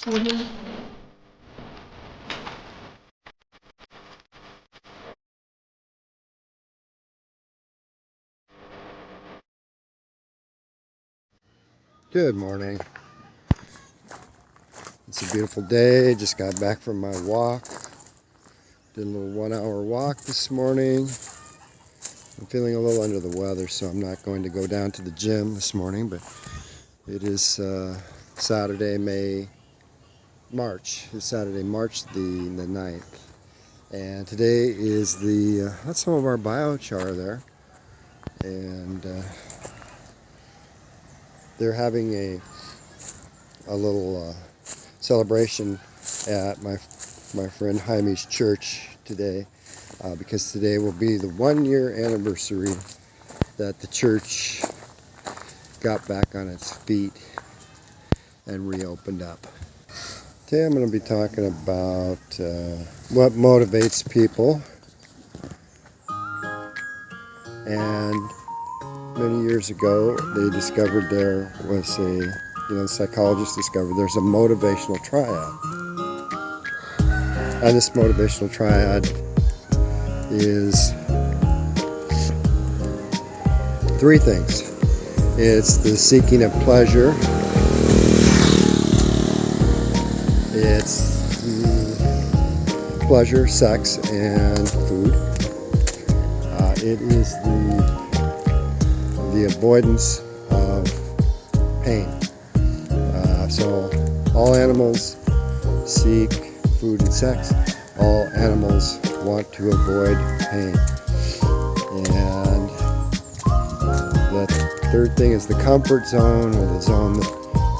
Good morning. It's a beautiful day. Just got back from my walk. Did a little 1-hour walk this morning. I'm feeling a little under the weather, so I'm not going to go down to the gym this morning, but it is Saturday, March the 9th. And today is that's some of our biochar there. And they're having a little celebration at my friend Jaime's church today, because today will be the 1-year anniversary that the church got back on its feet and reopened up. Today I'm going to be talking about what motivates people. And many years ago, they discovered there was the psychologists discovered there's a motivational triad. And this motivational triad is 3 things. It's the seeking of pleasure. It's pleasure, sex, and food. It is the avoidance of pain. So all animals seek food and sex. All animals want to avoid pain. And the 3rd thing is the comfort zone, or the zone that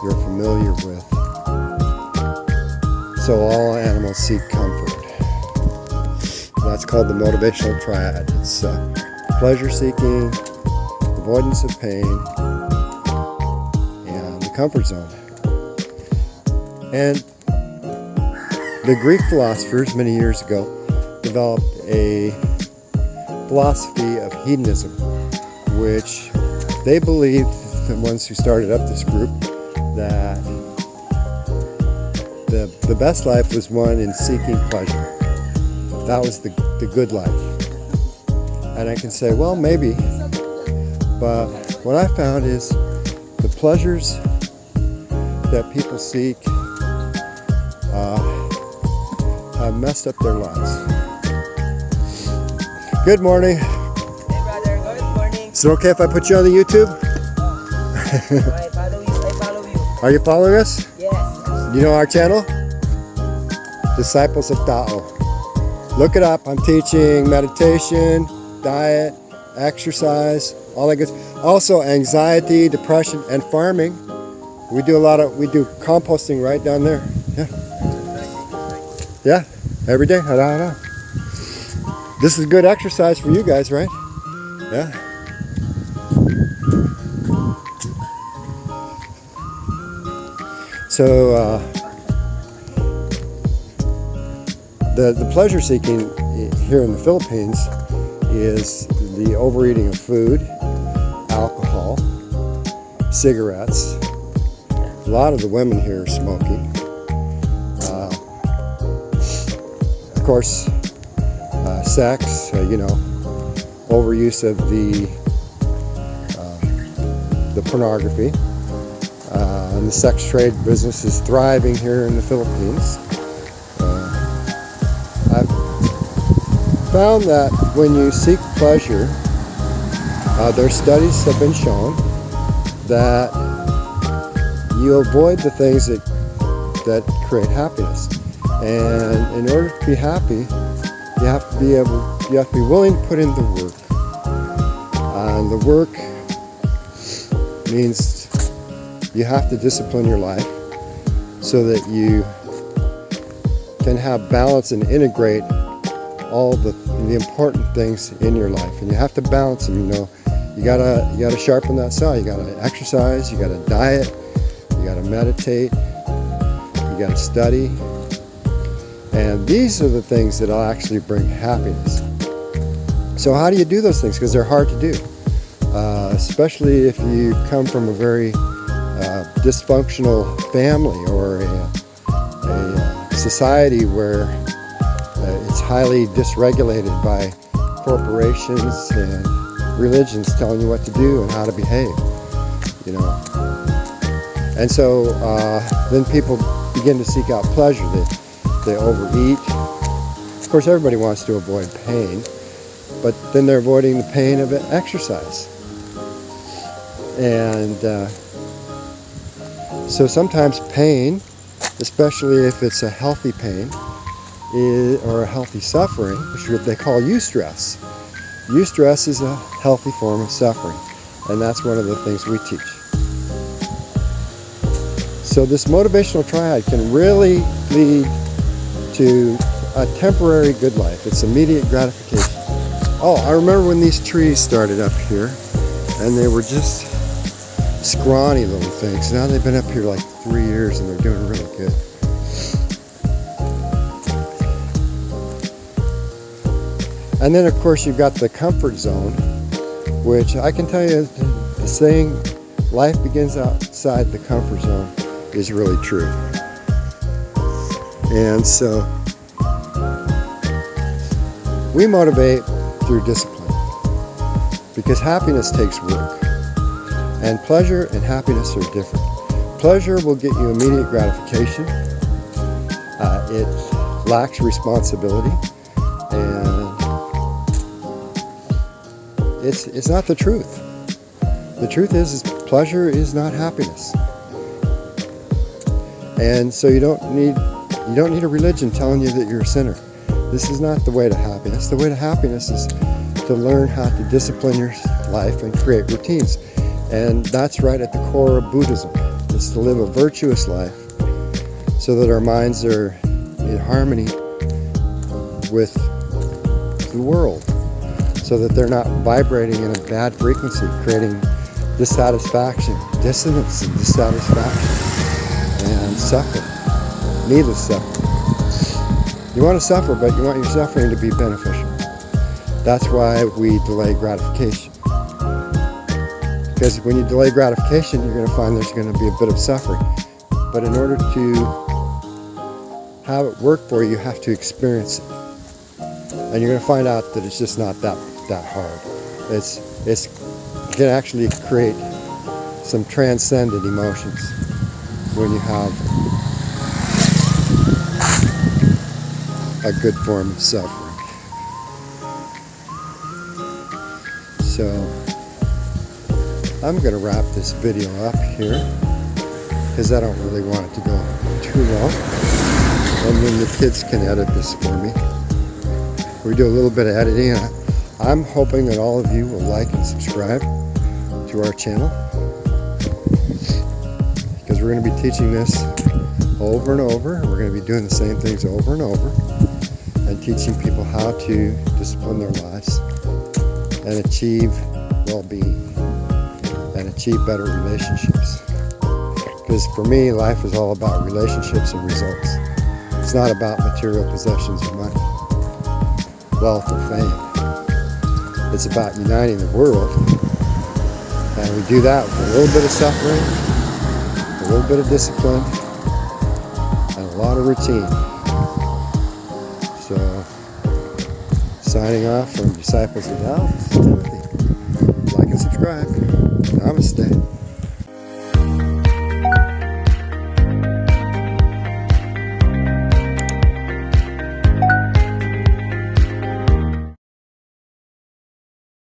you're familiar with. So all animals seek comfort. That's called the motivational triad. It's pleasure seeking, avoidance of pain, and the comfort zone. And the Greek philosophers many years ago developed a philosophy of hedonism, which they believed, the ones who started up this group, that the best life was one in seeking pleasure. That was the good life. And I can say, well, maybe, but what I found is the pleasures that people seek have messed up their lives. Good morning. Hey brother, good morning. Is it okay if I put you on the YouTube? I follow you. Are you following us? Yes. You know our channel? Disciples of Tao. Look it up. I'm teaching meditation, diet, exercise, all that good. Also anxiety, depression, and farming. We do composting right down there. Yeah, every day. This is good exercise for you guys, right? Yeah. So the pleasure seeking here in the Philippines is the overeating of food, alcohol, cigarettes. A lot of the women here are smoking. Of course, sex, overuse of the pornography. And the sex trade business is thriving here in the Philippines. I've found that when you seek pleasure, their studies have been shown that you avoid the things that create happiness. And in order to be happy, you have to be willing to put in the work. And the work means you have to discipline your life so that you can have balance and integrate all the important things in your life. And you have to balance them. You gotta sharpen that saw. You gotta exercise. You gotta diet. You gotta meditate. You gotta study. And these are the things that will actually bring happiness. So how do you do those things? Because they're hard to do, especially if you come from a very dysfunctional family, or society where it's highly dysregulated by corporations and religions telling you what to do and how to behave, you know. And so then people begin to seek out pleasure. They overeat. Of course, everybody wants to avoid pain, but then they're avoiding the pain of exercise. And so sometimes pain, especially if it's a healthy pain or a healthy suffering, which they call eustress. Eustress is a healthy form of suffering, and that's one of the things we teach. So this motivational triad can really lead to a temporary good life. It's immediate gratification. Oh, I remember when these trees started up here, and they were just scrawny little things. Now they've been up here like 3 years, and they're doing really good. And then, of course, you've got the comfort zone, which I can tell you the saying, life begins outside the comfort zone, is really true. And so we motivate through discipline, because happiness takes work. And pleasure and happiness are different. Pleasure will get you immediate gratification. It lacks responsibility, and it's not the truth. The truth is pleasure is not happiness. And so you don't need a religion telling you that you're a sinner. This is not the way to happiness. The way to happiness is to learn how to discipline your life and create routines. And that's right at the core of Buddhism. It's to live a virtuous life so that our minds are in harmony with the world, so that they're not vibrating in a bad frequency, creating dissatisfaction, dissonance and dissatisfaction, and suffering, needless suffering. You want to suffer, but you want your suffering to be beneficial. That's why we delay gratification. Because when you delay gratification, you're going to find there's going to be a bit of suffering. But in order to have it work for you, you have to experience it. And you're going to find out that it's just not that hard. You can actually create some transcendent emotions when you have a good form of suffering. So I'm going to wrap this video up here, because I don't really want it to go too long. And then the kids can edit this for me. We do a little bit of editing. I'm hoping that all of you will like and subscribe to our channel, because we're going to be teaching this over and over. We're going to be doing the same things over and over, and teaching people how to discipline their lives and achieve well-being and achieve better relationships. Because for me, life is all about relationships and results. It's not about material possessions or money, wealth or fame. It's about uniting the world, and we do that with a little bit of suffering, a little bit of discipline, and a lot of routine. So, signing off from Disciples of Tao, this is Timothy. Like and subscribe. Namaste.